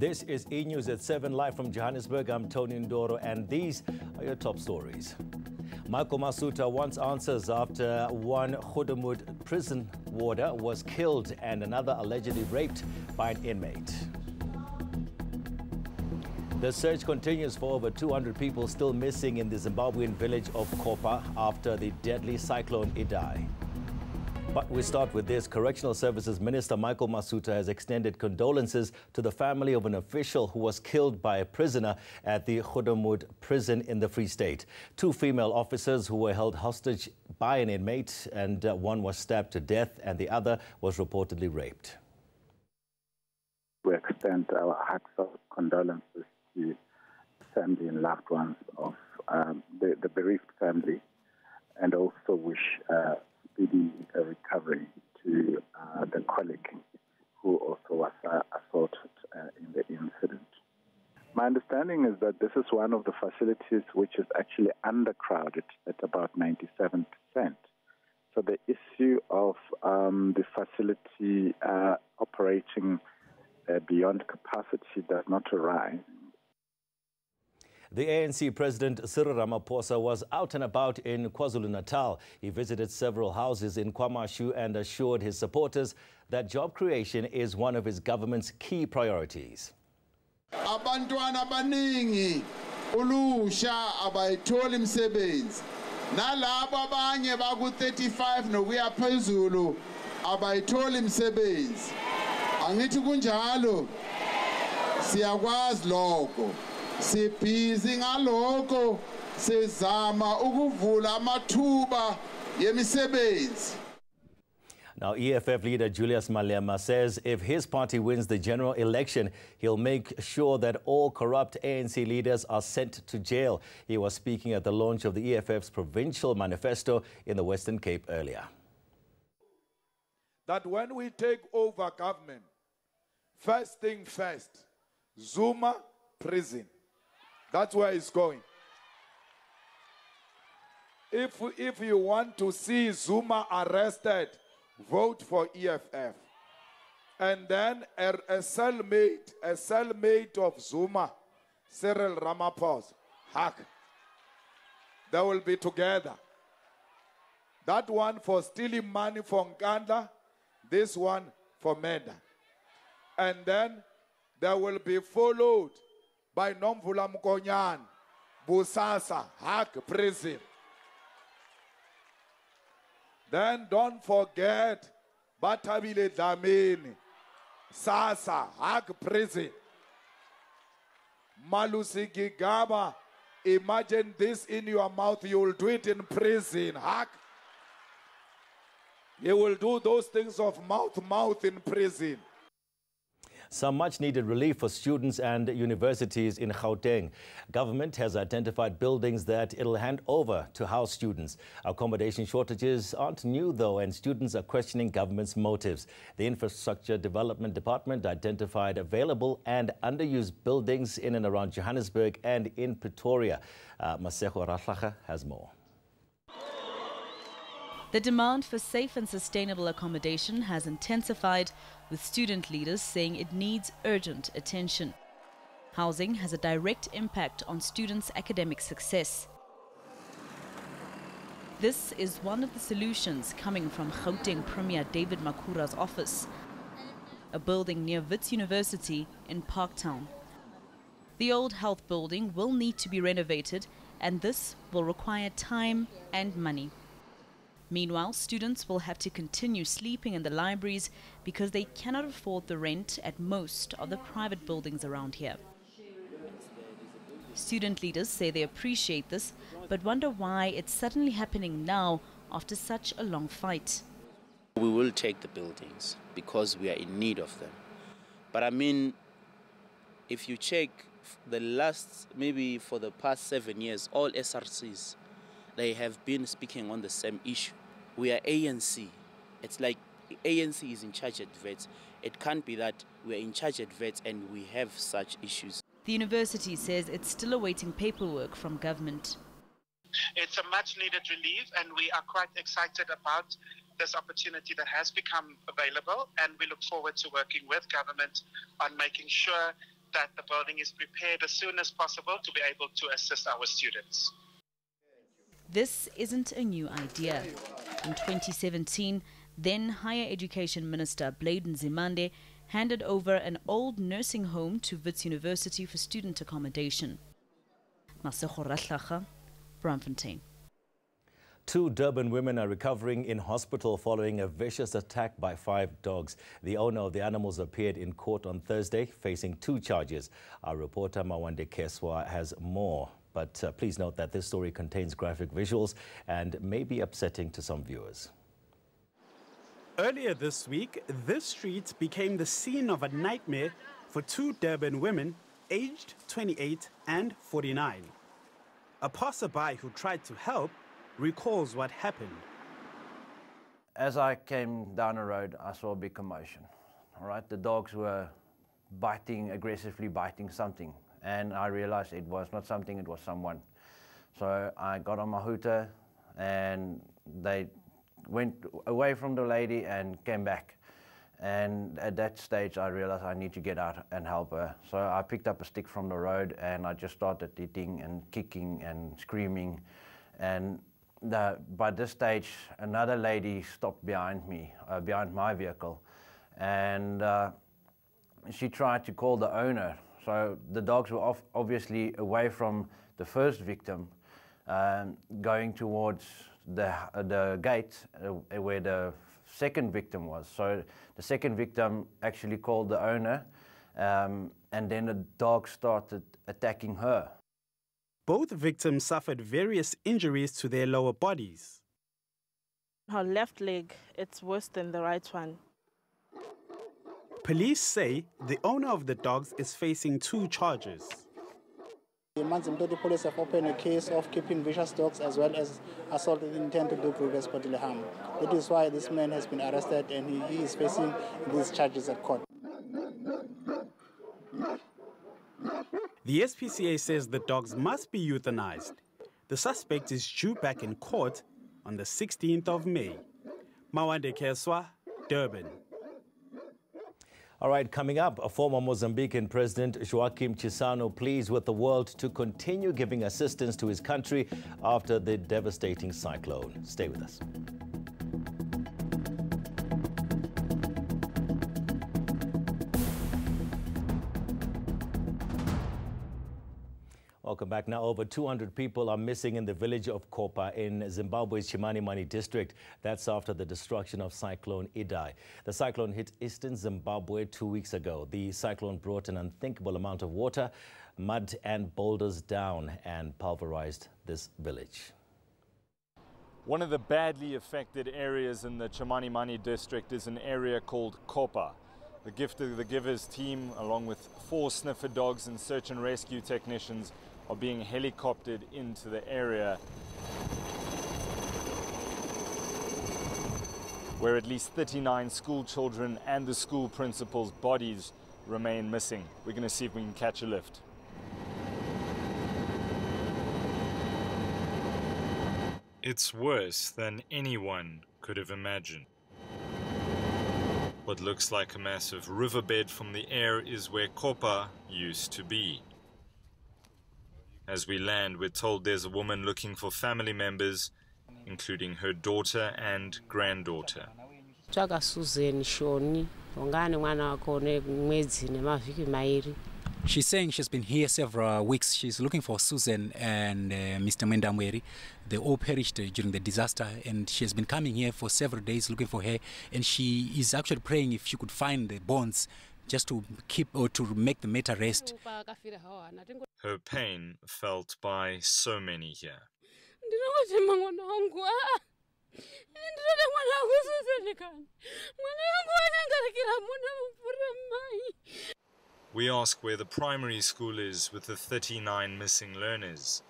This is eNews at 7 live from Johannesburg. I'm Tony Ndoro, and these are your top stories. Michael Masuta wants answers after one Goedemud prison warder was killed and another allegedly raped by an inmate. The search continues for over 200 people still missing in the Zimbabwean village of Kopa after the deadly cyclone Idai. But we start with this. Correctional Services Minister Michael Masuta has extended condolences to the family of an official who was killed by a prisoner at the Goedemud prison in the Free State. Two female officers who were held hostage by an inmate, and one was stabbed to death and the other was reportedly raped. We extend our heartfelt condolences to the family and loved ones of the bereaved family, and also wish speedy recovery to the colleague who also was assaulted in the incident. My understanding is that this is one of the facilities which is actually undercrowded at about 97%. So the issue of the facility operating beyond capacity does not arise. The ANC President Cyril Ramaphosa was out and about in KwaZulu-Natal. He visited several houses in KwaMashu and assured his supporters that job creation is one of his government's key priorities. Abantwana abaningi ulusha abayithola imisebenzi. Nalabo abanye baku 35 nokuya phezulu abayithola imisebenzi. Angithi kunjalo siyakwazi lokho. Sibhizi ngaloko sizama ukuvula amathuba yemisebenzi. Now, EFF leader Julius Malema says if his party wins the general election, he'll make sure that all corrupt ANC leaders are sent to jail. He was speaking at the launch of the EFF's provincial manifesto in the Western Cape earlier. That when we take over government, first thing first, Zuma prison. That's where it's going. If you want to see Zuma arrested, vote for EFF. And then a cellmate of Zuma, Cyril Ramaphosa, they will be together. That one for stealing money from Nkandla, this one for murder. And then they will be followed by Nomvula Mkonyan, Busasa, prison. Then don't forget Batabile Damini, Sasa, prison. Malusi Gigaba, imagine this in your mouth, you will do it in prison. You will do those things of mouth in prison. Some much-needed relief for students and universities in Gauteng. Government has identified buildings that it'll hand over to house students. Accommodation shortages aren't new, though, and students are questioning government's motives. The Infrastructure Development Department identified available and underused buildings in and around Johannesburg and in Pretoria. Masego Rahlaga has more. The demand for safe and sustainable accommodation has intensified, with student leaders saying it needs urgent attention. Housing has a direct impact on students' academic success. This is one of the solutions coming from Gauteng Premier David Makhura's office, a building near Wits University in Parktown. The old health building will need to be renovated, and this will require time and money. Meanwhile, students will have to continue sleeping in the libraries because they cannot afford the rent at most of the private buildings around here. Student leaders say they appreciate this, but wonder why it's suddenly happening now after such a long fight. We will take the buildings because we are in need of them. But I mean, if you check the last, maybe for the past 7 years, all SRCs, they have been speaking on the same issue. We are ANC. It's like ANC is in charge at VETS. It can't be that we are in charge at VETS and we have such issues. The university says it's still awaiting paperwork from government. It's a much needed relief, and we are quite excited about this opportunity that has become available, and we look forward to working with government on making sure that the building is prepared as soon as possible to be able to assist our students. This isn't a new idea. In 2017, then Higher Education Minister Bladen Zimande handed over an old nursing home to Wits University for student accommodation. Masego Rahlaga, Braamfontein. 2 Durban women are recovering in hospital following a vicious attack by 5 dogs. The owner of the animals appeared in court on Thursday, facing 2 charges. Our reporter Mawande Keswa has more. But please note that this story contains graphic visuals and may be upsetting to some viewers. Earlier this week, this street became the scene of a nightmare for 2 Durban women aged 28 and 49. A passerby who tried to help recalls what happened. As I came down the road, I saw a big commotion. All right, the dogs were aggressively biting something, and I realized it was not something, it was someone. So I got on my hooter, and they went away from the lady and came back. And at that stage, I realized I need to get out and help her. So I picked up a stick from the road, and I just started hitting and kicking and screaming. And by this stage, another lady stopped behind me, behind my vehicle, and she tried to call the owner. So the dogs were obviously away from the first victim, going towards the gate where the second victim was. So the second victim actually called the owner, and then the dog started attacking her. Both victims suffered various injuries to their lower bodies. Her left leg, it's worse than the right one. Police say the owner of the dogs is facing 2 charges. The Manzimtoti police have opened a case of keeping vicious dogs as well as assault with intent to do grievous bodily harm. That is why this man has been arrested and he is facing these charges at court. The SPCA says the dogs must be euthanized. The suspect is due back in court on the 16th of May. Mawande Keswa, Durban. All right, coming up, a former Mozambican President Joaquim Chissano pleads with the world to continue giving assistance to his country after the devastating cyclone. Stay with us. Welcome back. Now, over 200 people are missing in the village of Kopa in Zimbabwe's Chimanimani district. That's after the destruction of Cyclone Idai. The cyclone hit eastern Zimbabwe 2 weeks ago. The cyclone brought an unthinkable amount of water, mud and boulders down and pulverized this village. One of the badly affected areas in the Chimanimani district is an area called Kopa. The Gift of the Givers team, along with 4 sniffer dogs and search and rescue technicians, are being helicoptered into the area where at least 39 school children and the school principal's bodies remain missing. We're going to see if we can catch a lift. It's worse than anyone could have imagined. What looks like a massive riverbed from the air is where Kopa used to be. As we land, we're told there's a woman looking for family members, including her daughter and granddaughter. She's saying she's been here several weeks. She's looking for Susan and Mr. Mendamweri. They all perished during the disaster, and she has been coming here for several days looking for her. And she is actually praying if she could find the bones just to keep or to make the matter rest. Her pain felt by so many here. We ask where the primary school is with the 39 missing learners.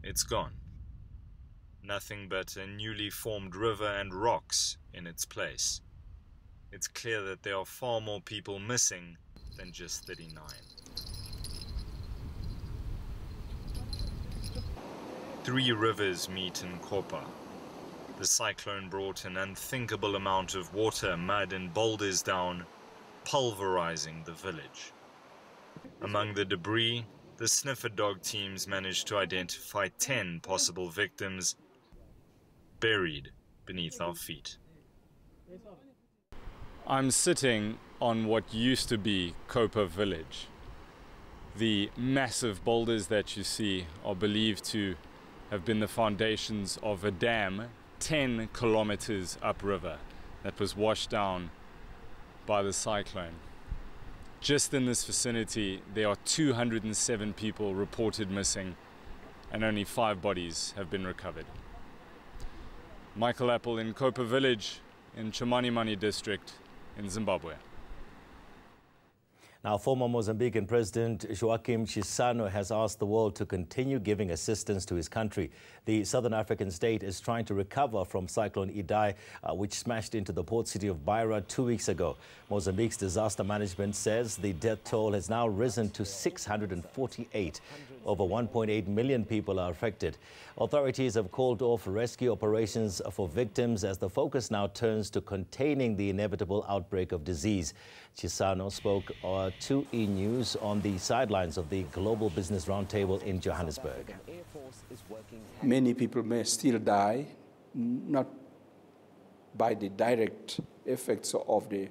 It's gone. Nothing but a newly formed river and rocks in its place. It's clear that there are far more people missing than just 39. Three rivers meet in Kopa. The cyclone brought an unthinkable amount of water, mud and boulders down, pulverizing the village. Among the debris, the sniffer dog teams managed to identify 10 possible victims buried beneath our feet. I'm sitting on what used to be Kopa village. The massive boulders that you see are believed to have been the foundations of a dam 10 kilometers upriver that was washed down by the cyclone. Just in this vicinity, there are 207 people reported missing, and only 5 bodies have been recovered. Michael Apple in Kopa village in Chimanimani district in Zimbabwe. Now, former Mozambican President Joaquim Chissano has asked the world to continue giving assistance to his country. The southern African state is trying to recover from Cyclone Idai, which smashed into the port city of Beira 2 weeks ago. Mozambique's disaster management says the death toll has now risen to 648. Over 1.8 million people are affected. Authorities have called off rescue operations for victims as the focus now turns to containing the inevitable outbreak of disease. Chissano spoke to eNews on the sidelines of the Global Business Roundtable in Johannesburg. Many people may still die, not by the direct effects of the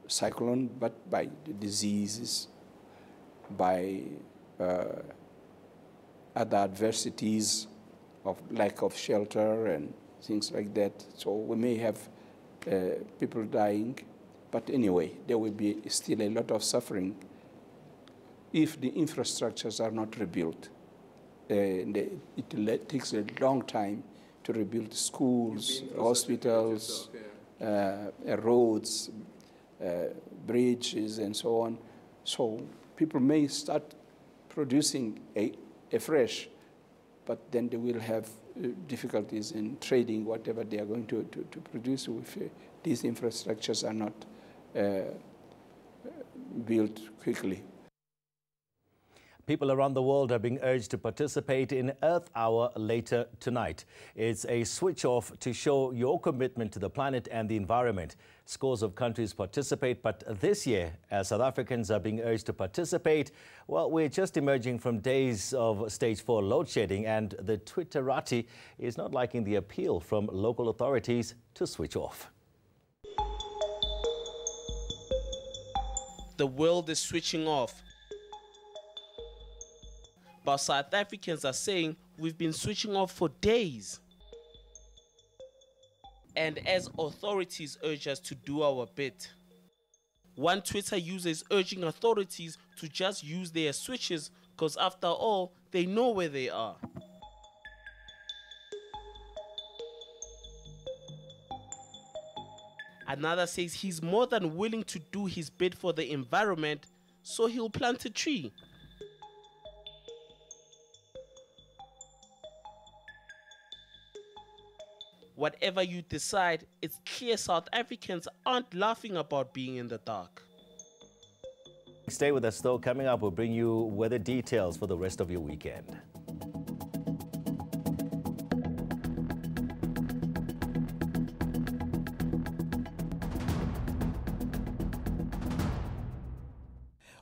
cyclone, but by the diseases, by other adversities of lack of shelter and things like that. So we may have people dying, but anyway, there will be still a lot of suffering if the infrastructures are not rebuilt. It takes a long time to rebuild schools, hospitals, roads, bridges, and so on. So people may start producing afresh, but then they will have difficulties in trading whatever they are going to produce if these infrastructures are not built quickly. People around the world are being urged to participate in Earth Hour later tonight. It's a switch off to show your commitment to the planet and the environment. Scores of countries participate, but this year, as South Africans are being urged to participate, well, we're just emerging from days of stage 4 load shedding, and the Twitterati is not liking the appeal from local authorities to switch off. The world is switching off. But South Africans are saying we've been switching off for days. And as authorities urge us to do our bit, one Twitter user is urging authorities to just use their switches because after all, they know where they are. Another says he's more than willing to do his bit for the environment, so he'll plant a tree. Whatever you decide, it's clear South Africans aren't laughing about being in the dark. Stay with us though. Coming up, we'll bring you weather details for the rest of your weekend.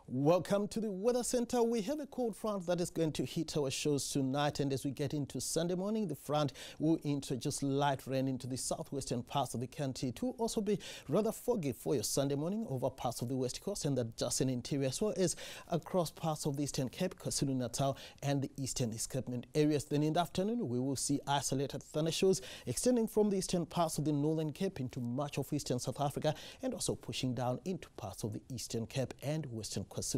Welcome to the Weather Center. We have a cold front that is going to hit our shows tonight, and as we get into Sunday morning, the front will introduce light rain into the southwestern parts of the country. It will also be rather foggy for your Sunday morning over parts of the west coast and the Justin interior, as well as across parts of the Eastern Cape, KwaZulu-Natal, and the Eastern Escarpment areas. Then in the afternoon, we will see isolated thundershows extending from the eastern parts of the Northern Cape into much of eastern South Africa, and also pushing down into parts of the Eastern Cape and western KwaZulu-Natal.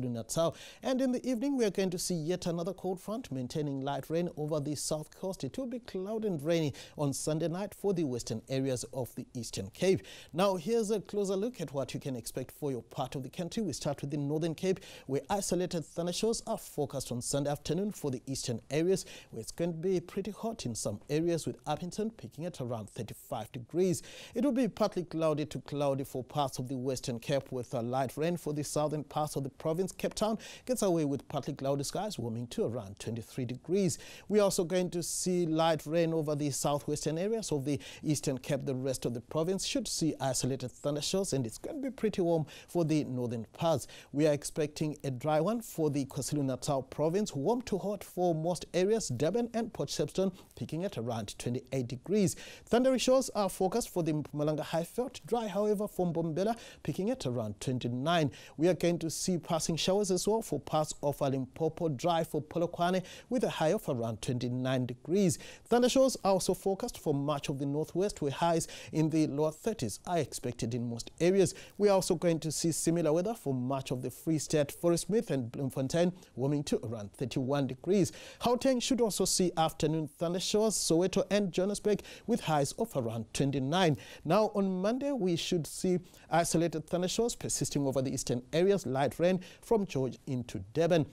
And in the evening, we are going to see yet another cold front maintaining light rain over the south coast. It will be cloudy and rainy on Sunday night for the western areas of the Eastern Cape. Now, here's a closer look at what you can expect for your part of the country. We start with the Northern Cape, where isolated thundershows are forecast on Sunday afternoon for the eastern areas, where it's going to be pretty hot in some areas, with Appington peaking at around 35 degrees. It will be partly cloudy to cloudy for parts of the Western Cape, with a light rain for the southern parts of the province, province, Cape Town gets away with partly cloudy skies, warming to around 23 degrees. We're also going to see light rain over the southwestern areas of the Eastern Cape. The rest of the province should see isolated thundershowers, and it's going to be pretty warm for the northern parts. We are expecting a dry one for the KwaZulu-Natal province, warm to hot for most areas, Durban and Port Shepstone peaking at around 28 degrees. Thundery showers are forecast for the Mpumalanga Highveld, dry however for Mbombela peaking at around 29. We are going to see passing showers as well for parts of Limpopo, dry for Polokwane with a high of around 29 degrees. Thundershowers are also forecast for much of the northwest, where highs in the lower 30s are expected in most areas. We are also going to see similar weather for much of the Free State, Forest Smith and Bloemfontein, warming to around 31 degrees. Gauteng should also see afternoon thundershowers, Soweto and Johannesburg with highs of around 29. Now on Monday, we should see isolated thundershowers persisting over the eastern areas, light rain from George into Durban.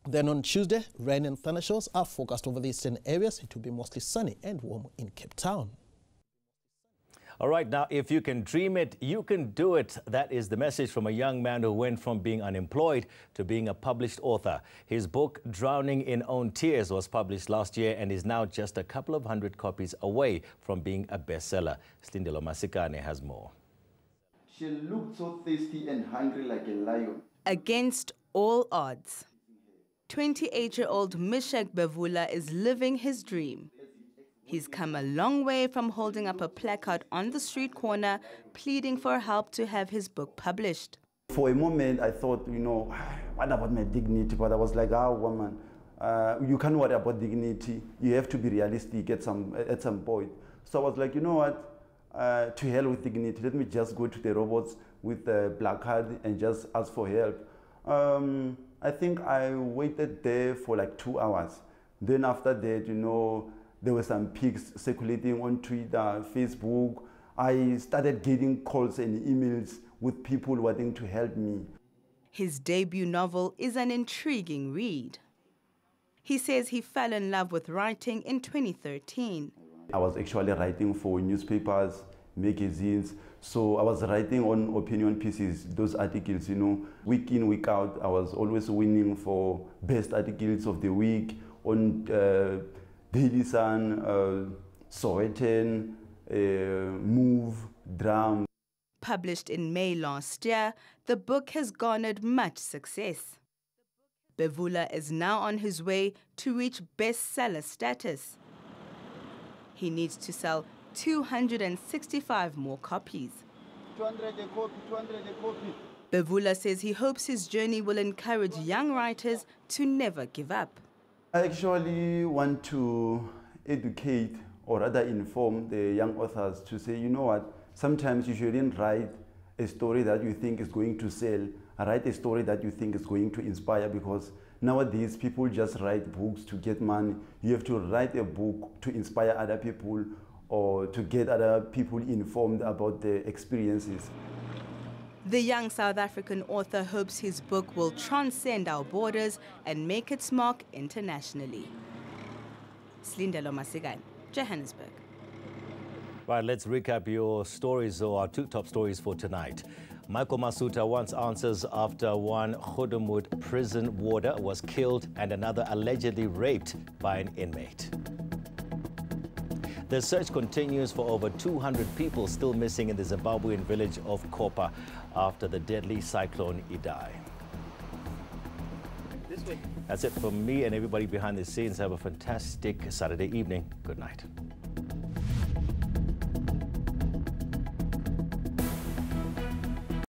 Then on Tuesday, rain and thundershowers are forecast over the eastern areas. It will be mostly sunny and warm in Cape Town. All right, now, if you can dream it, you can do it. That is the message from a young man who went from being unemployed to being a published author. His book, Drowning in Own Tears, was published last year and is now just a couple of hundred copies away from being a bestseller. Slindelo Masikane has more. She looked so thirsty and hungry like a lion. Against all odds, 28-year-old Mishek Bevula is living his dream. He's come a long way from holding up a placard on the street corner, pleading for help to have his book published. For a moment, I thought, what about my dignity? But I was like, woman, you can't worry about dignity. You have to be realistic at some point. So I was like, you know what? To hell with dignity. Let me just go to the robots with the placard and just ask for help. I think I waited there for like 2 hours. Then after that, there were some pics circulating on Twitter, Facebook. I started getting calls and emails with people wanting to help me. His debut novel is an intriguing read. He says he fell in love with writing in 2013. I was actually writing for newspapers, magazines. So I was writing on opinion pieces, those articles, week in, week out. I was always winning for best articles of the week on Daily Sun, Sowetan, Move, Drum. Published in May last year, the book has garnered much success. Bevula is now on his way to reach bestseller status. He needs to sell 265 more copies. 200 a copy, 200 a copy. Bevula says he hopes his journey will encourage young writers to never give up. I actually want to educate or rather inform the young authors to say, you know what, sometimes you shouldn't write a story that you think is going to sell. Write a story that you think is going to inspire, because nowadays people just write books to get money. You have to write a book to inspire other people or to get other people informed about their experiences. The young South African author hopes his book will transcend our borders and make its mark internationally. Slindelo Masikane, Johannesburg. Right, let's recap your stories, or our two top stories for tonight. Michael Masuta wants answers after one Khudumud prison warder was killed and another allegedly raped by an inmate. The search continues for over 200 people still missing in the Zimbabwean village of Kopa after the deadly cyclone Idai. That's it from me and everybody behind the scenes. Have a fantastic Saturday evening. Good night.